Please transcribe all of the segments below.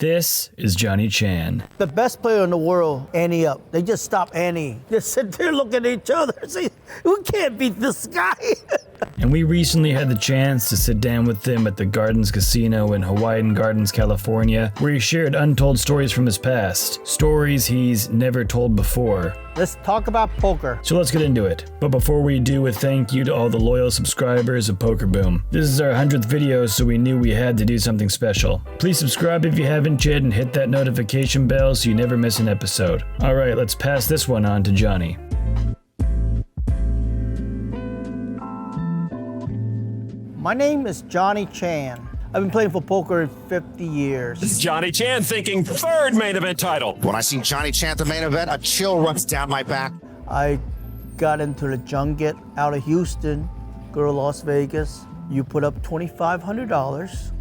This is Johnny Chan. The best player in the world, ante up. They just stop ante. Just sit there looking at each other and say, we can't beat this guy. And we recently had the chance to sit down with him at the Gardens Casino in Hawaiian Gardens, California, where he shared untold stories from his past. Stories he's never told before. Let's talk about poker. So let's get into it. But before we do, a thank you to all the loyal subscribers of Poker Boom. This is our 100th video, so we knew we had to do something special. Please subscribe if you haven't yet and hit that notification bell so you never miss an episode. Alright, let's pass this one on to Johnny. My name is Johnny Chan. I've been playing for poker in 50 years. This is Johnny Chan thinking third main event title. When I see Johnny Chan at the main event, a chill runs down my back. I got into the junket out of Houston, go to Las Vegas. You put up $2,500.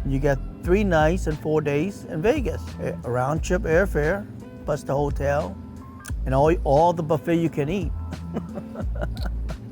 You get 3 nights and 4 days in Vegas. A round trip airfare, plus the hotel, and all the buffet you can eat.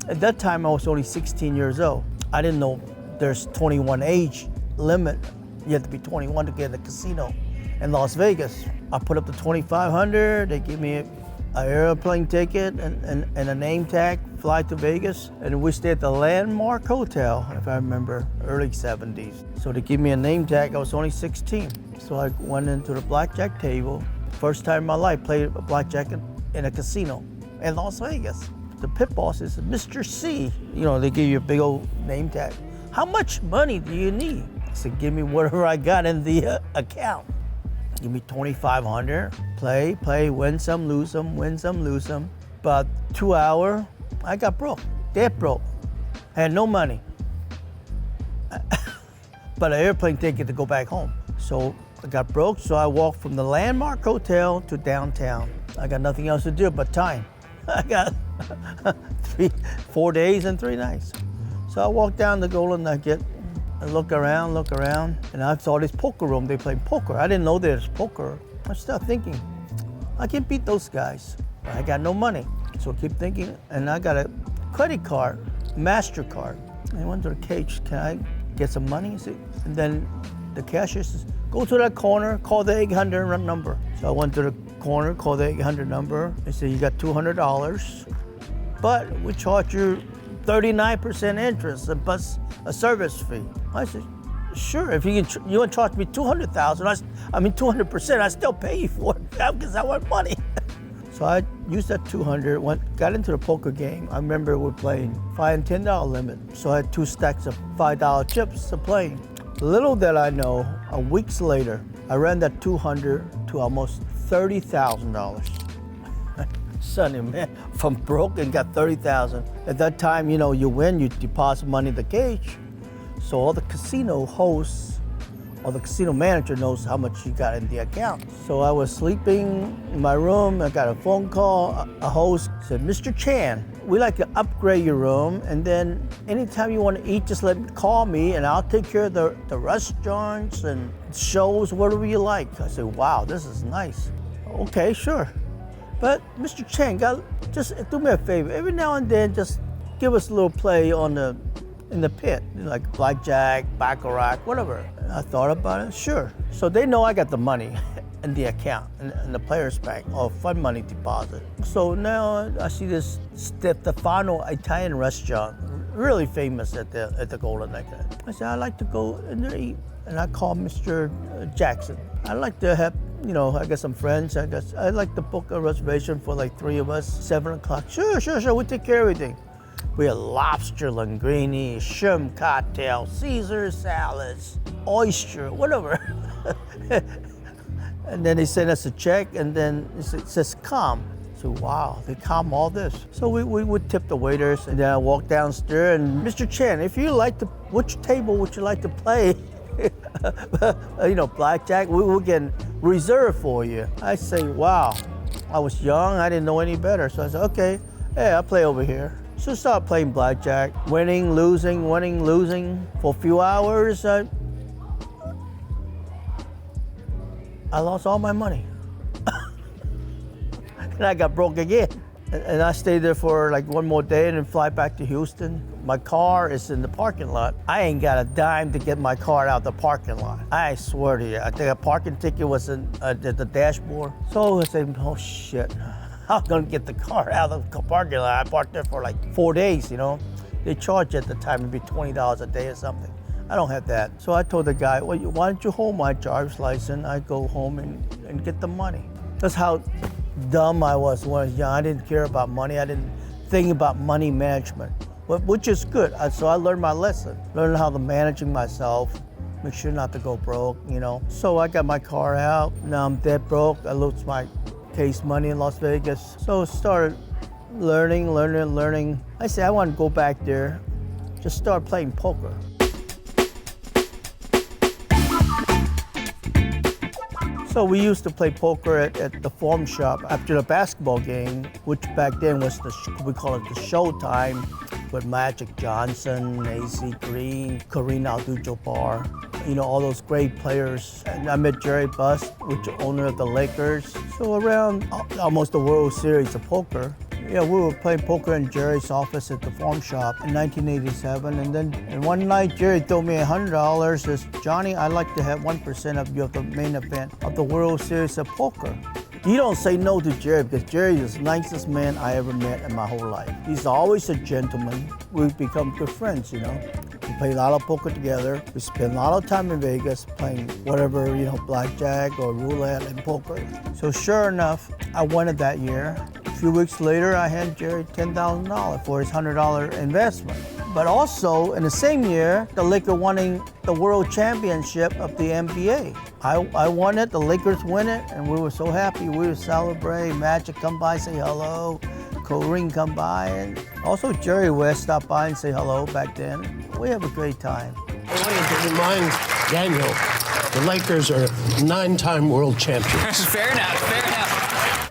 At that time, I was only 16 years old. I didn't know there's 21 age limit. You have to be 21 to get in the casino in Las Vegas. I put up the $2,500. They give me an airplane ticket and a name tag, fly to Vegas. And we stayed at the Landmark Hotel, if I remember, early 70s. So they give me a name tag. I was only 16. So I went into the blackjack table. First time in my life, played blackjack in a casino in Las Vegas. The pit boss is Mr. C. You know, they give you a big old name tag. How much money do you need? I said, give me whatever I got in the account. Give me $2,500. Play, win some, lose some, win some, lose some. About 2 hours, I got broke, dead broke. I had no money. But an airplane ticket to go back home. So I got broke, so I walked from the Landmark Hotel to downtown. I got nothing else to do but time. I got 4 days and 3 nights. So I walked down the Golden Nugget, I look around, and I saw this poker room. They play poker. I didn't know there's poker. I started thinking, I can beat those guys. But I got no money. So I keep thinking, and I got a credit card, MasterCard. I went to the cage, can I get some money? And then the cashier says, go to that corner, call the 800 number. So I went to the corner, called the 800 number. They said, you got $200, but we charge you 39% interest and plus a service fee. I said, sure, if you want to charge me $200,000, I mean 200%, I still pay you for it because I want money. So I used that 200, got into the poker game. I remember we were playing $5 and $10 limit. So I had 2 stacks of $5 chips to play. Little did I know, weeks later, I ran that 200 to almost $30,000. Sonny, man, from broke and got 30,000. At that time, you know, you win, you deposit money in the cage. So all the casino hosts or the casino manager knows how much you got in the account. So I was sleeping in my room. I got a phone call. A host said, Mr. Chan, we like to upgrade your room. And then anytime you want to eat, just call me and I'll take care of the restaurants and shows, whatever you like. I said, wow, this is nice. Okay, sure. But Mr. Chan, just do me a favor. Every now and then, just give us a little play in the pit, like blackjack, baccarat, whatever. And I thought about it, sure. So they know I got the money in the account, in the player's bank, or fund money deposit. So now I see this Stefano Italian restaurant, really famous at the Golden Nugget. I said, I'd like to go in there eat. And I called Mr. Jackson. I'd like to have, you know, I got some friends. I'd like to book a reservation for like 3 of us, 7 o'clock. Sure, we take care of everything. We had lobster linguine, shrimp cocktail, Caesar salads, oyster, whatever. And then they sent us a check, and then it says come. So wow, they come all this. So we would tip the waiters, and then I walked downstairs, and Mr. Chan, if you like to, which table would you like to play? You know, blackjack, we will get reserved for you. I say, wow. I was young, I didn't know any better. So I said, okay, hey, I'll play over here. So I started playing blackjack, winning, losing. For a few hours, I lost all my money. And I got broke again. And I stayed there for like 1 more day and then fly back to Houston. My car is in the parking lot. I ain't got a dime to get my car out the parking lot. I swear to you, I think a parking ticket was in the dashboard. So I said, oh shit, I'm gonna get the car out of the parking lot. I parked there for like 4 days, you know. They charge at the time, it'd be $20 a day or something. I don't have that. So I told the guy, well, why don't you hold my driver's license? I go home and get the money. That's how dumb I was when I was young. I didn't care about money. I didn't think about money management, which is good. So I learned my lesson. Learned how to managing myself, make sure not to go broke, you know. So I got my car out. Now I'm dead broke. I lost my case money in Las Vegas. So started learning. I said, I want to go back there, just start playing poker. So we used to play poker at the farm shop after the basketball game, which back then was we call it the Showtime, with Magic Johnson, AC Green, Kareem Abdul-Jabbar, you know, all those great players. And I met Jerry Buss, which is owner of the Lakers. So around almost the World Series of poker. Yeah, we were playing poker in Jerry's office at the farm shop in 1987. And one night, Jerry told me $100, says, Johnny, I'd like to have 1% of you of the main event of the World Series of poker. You don't say no to Jerry, because Jerry is the nicest man I ever met in my whole life. He's always a gentleman. We've become good friends, you know. We play a lot of poker together. We spend a lot of time in Vegas playing whatever, you know, blackjack or roulette and poker. So sure enough, I won it that year. A few weeks later, I handed Jerry $10,000 for his $100 investment. But also, in the same year, the Lakers winning the World Championship of the NBA. I won it, the Lakers win it, and we were so happy. We would celebrate. Magic come by, say hello. Kareem come by, and also Jerry West stopped by and say hello back then. We have a great time. I wanted to remind Daniel, the Lakers are 9-time world champions. Fair enough.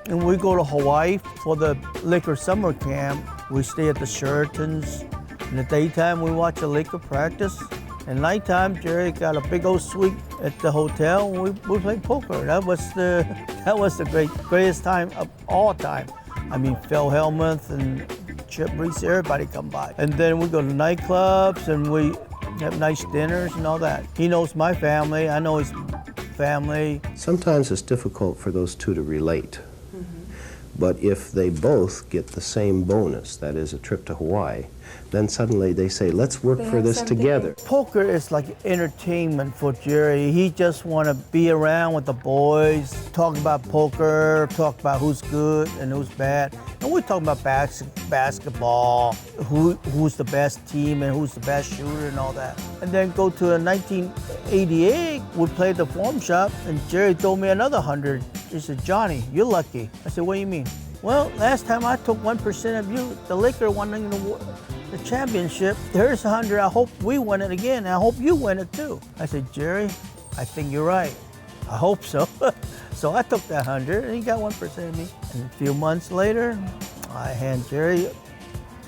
And we go to Hawaii for the Laker summer camp. We stay at the Sheratons. In the daytime, we watch the Laker practice. At nighttime, Jerry got a big old suite at the hotel, and we played poker. That was the greatest time of all time. I mean, Phil Hellmuth and Chip Reese, everybody come by. And then we go to nightclubs, and we have nice dinners and all that. He knows my family, I know his family. Sometimes it's difficult for those two to relate. But if they both get the same bonus, that is a trip to Hawaii, then suddenly they say, let's work for this together. Poker is like entertainment for Jerry. He just want to be around with the boys, talk about poker, talk about who's good and who's bad. And we're talking about basketball, who's the best team and who's the best shooter and all that. And then go to 1988, we played the farm shop, and Jerry told me another 100. He said, Johnny, you're lucky. I said, what do you mean? Well, last time I took 1% of you, the Lakers winning the championship. Here's 100. I hope we win it again. I hope you win it too. I said, Jerry, I think you're right. I hope so. So I took that 100 and he got 1% of me. And a few months later, I hand Jerry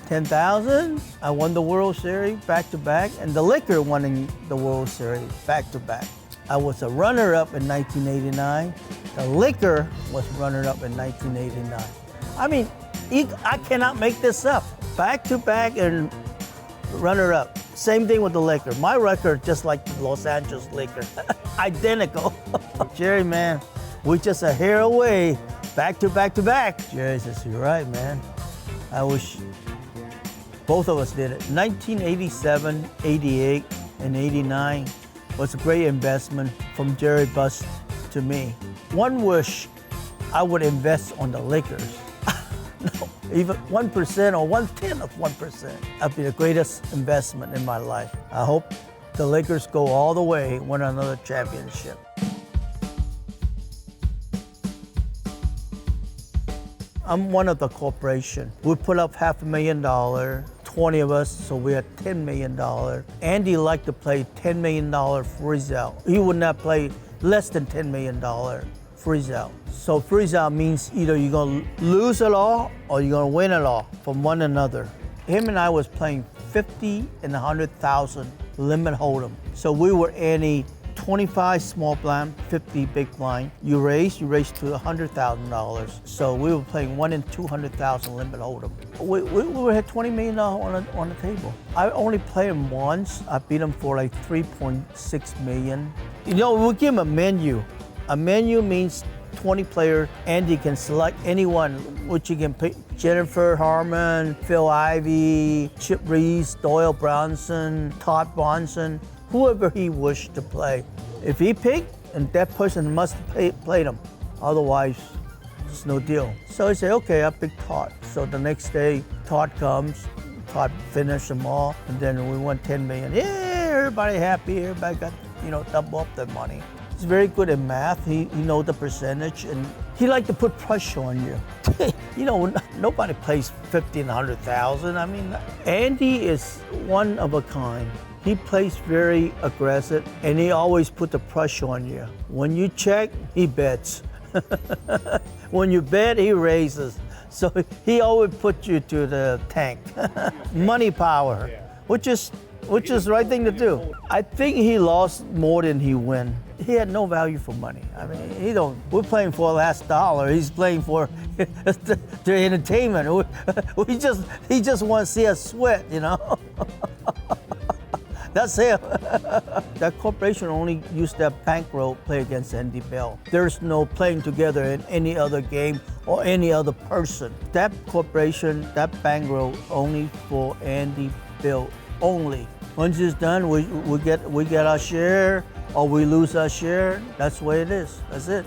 10,000. I won the World Series back to back, and the Lakers winning the World Series back to back. I was a runner-up in 1989. The Lakers was runner-up in 1989. I mean, I cannot make this up. Back-to-back and runner-up. Same thing with the Lakers. My record, just like the Los Angeles Lakers, identical. Jerry, man, we're just a hair away. Back-to-back-to-back. Jerry says, you're right, man. I wish both of us did it. 1987, 88, and 89 was a great investment from Jerry Buss to me. One wish, I would invest on the Lakers. No, even 1% or 1/10 of 1%. That'd be the greatest investment in my life. I hope the Lakers go all the way, win another championship. I'm one of the corporation. We put up $500,000, 20 of us, so we had $10 million. Andy liked to play $10 million freeze out. He would not play less than $10 million freeze out. So freeze out means either you're gonna lose it all or you're gonna win it all from one another. Him and I was playing 50 and 100,000 limit hold'em. So we were ante 25 small blind, 50 big blind. You raise to $100,000. So we were playing 1 in 200,000 limit hold'em. We had $20 million on the table. I only played him once. I beat him for like 3.6 million. You know, we'll give him a menu. A menu means 20 players, and you can select anyone, which you can pick Jennifer Harmon, Phil Ivey, Chip Reese, Doyle Brownson, Todd Bronson, whoever he wished to play. If he picked, and that person must have played him. Otherwise, it's no deal. So I say, okay, I picked Todd. So the next day, Todd comes, Todd finished them all, and then we won 10 million. Yeah, everybody happy, everybody got, double up their money. He's very good at math. He knows the percentage, and he liked to put pressure on you. Nobody plays 50 and 100,000. I mean, Andy is one of a kind. He plays very aggressive, and he always put the pressure on you. When you check, he bets. When you bet, he raises. So he always puts you to the tank. Money power, which is the right thing to do. I think he lost more than he won. He had no value for money. I mean, we're playing for the last dollar. He's playing for the entertainment. He just wants to see us sweat, That's him. That corporation only used that bankroll play against Andy Bell. There's no playing together in any other game or any other person. That corporation, that bankroll only for Andy Bell only. Once it's done, we get our share, or we lose our share. That's the way it is. That's it.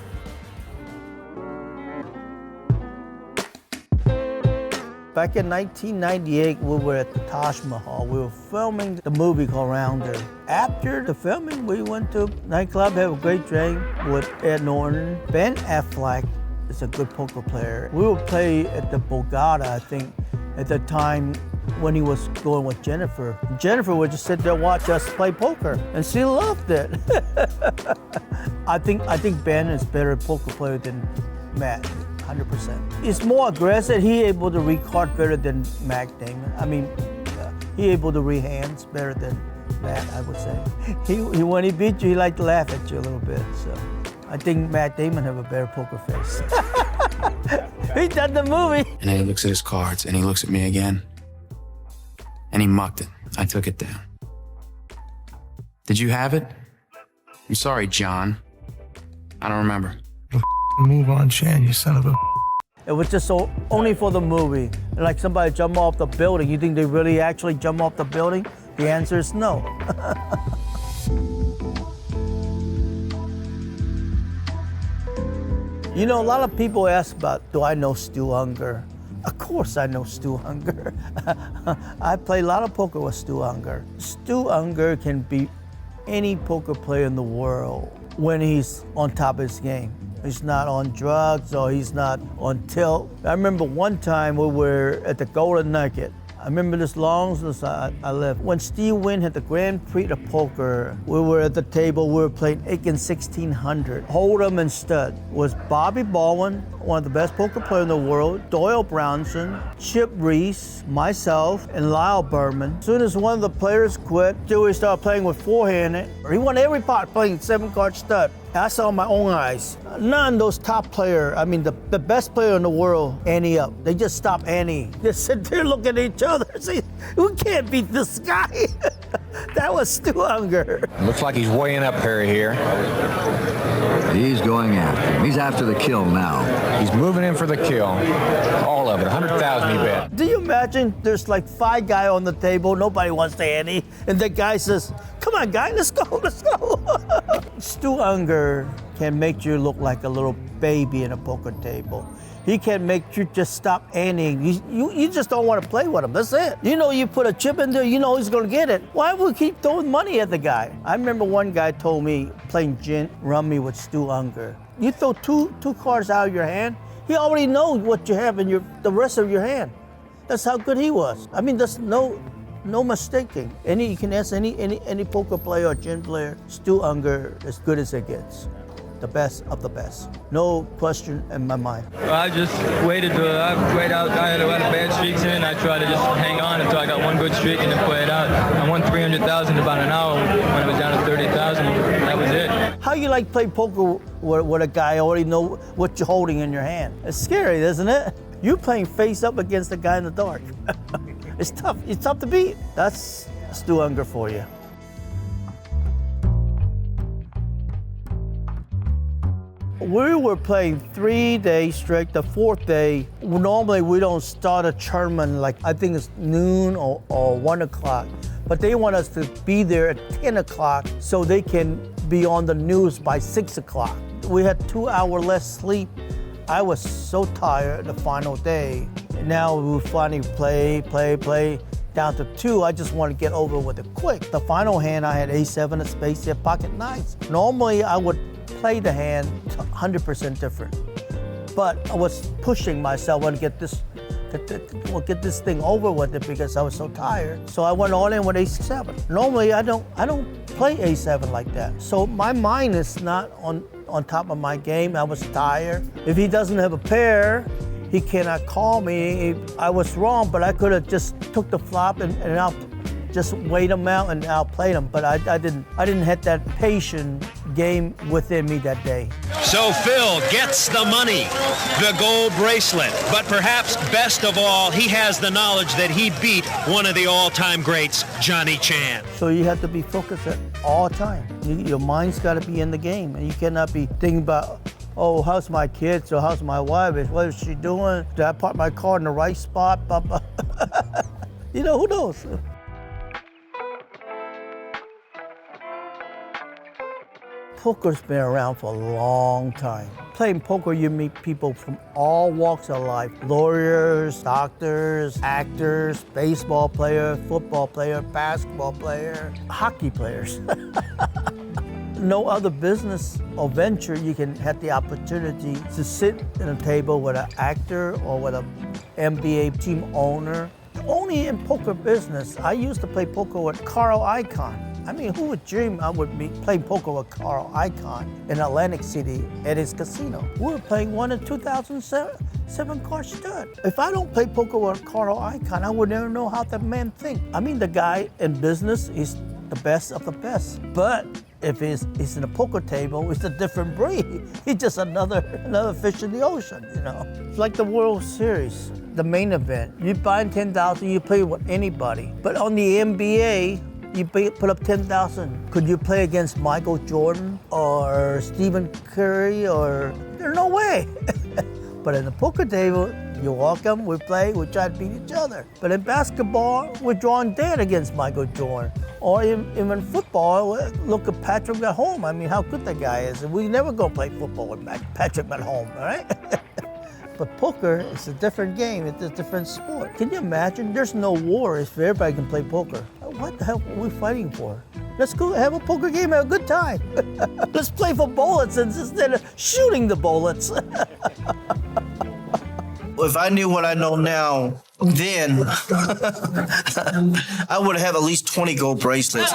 Back in 1998, we were at the Taj Mahal. We were filming the movie called Rounder. After the filming, we went to a nightclub, had a great drink with Ed Norton. Ben Affleck is a good poker player. We would play at the Borgata, I think, at the time when he was going with Jennifer. Jennifer would just sit there and watch us play poker, and she loved it. I think Ben is better poker player than Matt, 100%. He's more aggressive. He able to read cards better than Matt Damon. I mean, he able to read hands better than Matt, I would say. When he beat you, he liked to laugh at you a little bit. So I think Matt Damon have a better poker face. He done the movie. And then he looks at his cards, and he looks at me again. And he mucked it. I took it down. Did you have it? I'm sorry, John. I don't remember. Move on, Shan, you son of a... It was just only for the movie. Like somebody jump off the building. You think they really actually jump off the building? The answer is no. A lot of people ask about, do I know Stu Ungar? Of course I know Stu Ungar. I play a lot of poker with Stu Ungar. Stu Ungar can beat any poker player in the world when he's on top of his game. He's not on drugs or he's not on tilt. I remember one time we were at the Golden Nugget. I remember this long since I left. When Steve Wynn had the Grand Prix of Poker, we were at the table, we were playing Aiken 1600. Hold'em and stud was Bobby Baldwin, one of the best poker players in the world, Doyle Brownson, Chip Reese, myself, and Lyle Berman. As soon as one of the players quit, Stewie started playing with four-handed. He won every pot playing 7-card stud. I saw my own eyes. None of those top players, the best player in the world, ante up. They just stop ante. They sit there looking at each other and say, we can't beat this guy. That was Stu Ungar. Looks like he's weighing up Harry here. He's going after him. He's after the kill now. He's moving in for the kill. All of it, 100,000 he bet. Do you imagine there's like 5 guys on the table, nobody wants to ante, and the guy says, come on, guy, let's go. Stu Ungar can make you look like a little baby in a poker table. He can make you just stop anteing. You just don't want to play with him, that's it. You put a chip in there, he's going to get it. Why would we keep throwing money at the guy? I remember one guy told me, playing gin rummy with Stu Ungar, you throw two cards out of your hand, he already knows what you have in the rest of your hand. That's how good he was. There's no mistaking. You can ask any poker player or gin player, Stu Ungar, as good as it gets. The best of the best. No question in my mind. Well, I just waited out. I had a lot of bad streaks in. I tried to just hang on until I got one good streak and then play it out. I won $300,000 in about an hour when it was down to $30,000. That was it. How you like play poker with a guy already know what you're holding in your hand? It's scary, isn't it? You're playing face up against the guy in the dark. It's tough. It's tough to beat. That's Stu Ungar for you. We were playing 3 days straight. The 4th day, normally we don't start a tournament like I think it's noon or 1 o'clock. But they want us to be there at 10 o'clock so they can be on the news by 6 o'clock. We had 2 hours less sleep. I was so tired the final day. Now we finally play, down to 2. I just want to get over with it quick. The final hand, I had A7 of spades, there, pocket nines. Normally I would play the hand 100% different. But I was pushing myself to get this thing over with it because I was so tired. So I went all in with A7. Normally I don't play A7 like that. So my mind is not on top of my game. I was tired. If he doesn't have a pair, he cannot call me. I was wrong, but I could have just took the flop and I'll just wait him out and I'll play him. But I didn't have that patient game within me that day. So Phil gets the money, the gold bracelet, but perhaps best of all, he has the knowledge that he beat one of the all-time greats, Johnny Chan. So you have to be focused at all time. Your mind's got to be in the game, and you cannot be thinking about, oh, how's my kids or how's my wife? What is she doing? Did I park my car in the right spot? You know, who knows? Poker's been around for a long time. Playing poker, you meet people from all walks of life. Lawyers, doctors, actors, baseball player, football player, basketball player, hockey players. No other business or venture you can have the opportunity to sit at a table with an actor or with an NBA team owner. Only in poker business, I used to play poker with Carl Icahn. I mean, who would dream I would be playing poker with Carl Icahn in Atlantic City at his casino? We were playing one in 2007 card stud. If I don't play poker with Carl Icahn, I would never know how that man thinks. I mean, the guy in business is the best of the best. But if he's in a poker table, it's a different breed. He's just another fish in the ocean, you know. It's like the World Series, the main event. You buy 10,000, you play with anybody. But on the NBA, you put up 10,000. Could you play against Michael Jordan or Stephen Curry or, there's no way. But in the poker table, you're welcome, we play, we try to beat each other. But in basketball, we're drawing dead against Michael Jordan. Or even football, look at Patrick Mahomes. I mean, how good that guy is. We never go play football with Patrick Mahomes, all right? But poker is a different game, it's a different sport. Can you imagine? There's no war if everybody can play poker. What the hell are we fighting for? Let's go have a poker game, have a good time. Let's play for bullets instead of shooting the bullets. If I knew what I know now, then I would have at least 20 gold bracelets.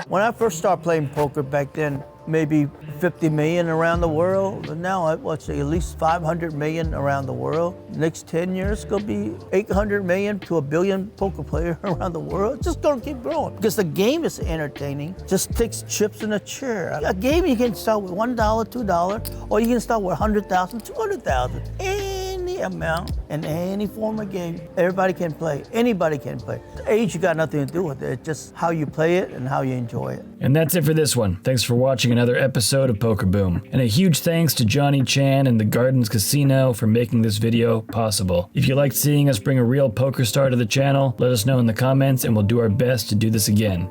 When I first started playing poker back then, maybe 50 million around the world. But now, at least 500 million around the world. Next 10 years, it's gonna be 800 million to 1 billion poker players around the world. It's just gonna keep growing because the game is entertaining. Just takes chips in a chair. A game you can start with $1, $2, or you can start with 100,000, 200,000. Any amount in any form of game, everybody can play. Anybody can play. Age got nothing to do with it. It's just how you play it and how you enjoy it. And that's it for this one. Thanks for watching another episode of Poker Boom. And a huge thanks to Johnny Chan and the Gardens Casino for making this video possible. If you liked seeing us bring a real poker star to the channel, let us know in the comments and we'll do our best to do this again.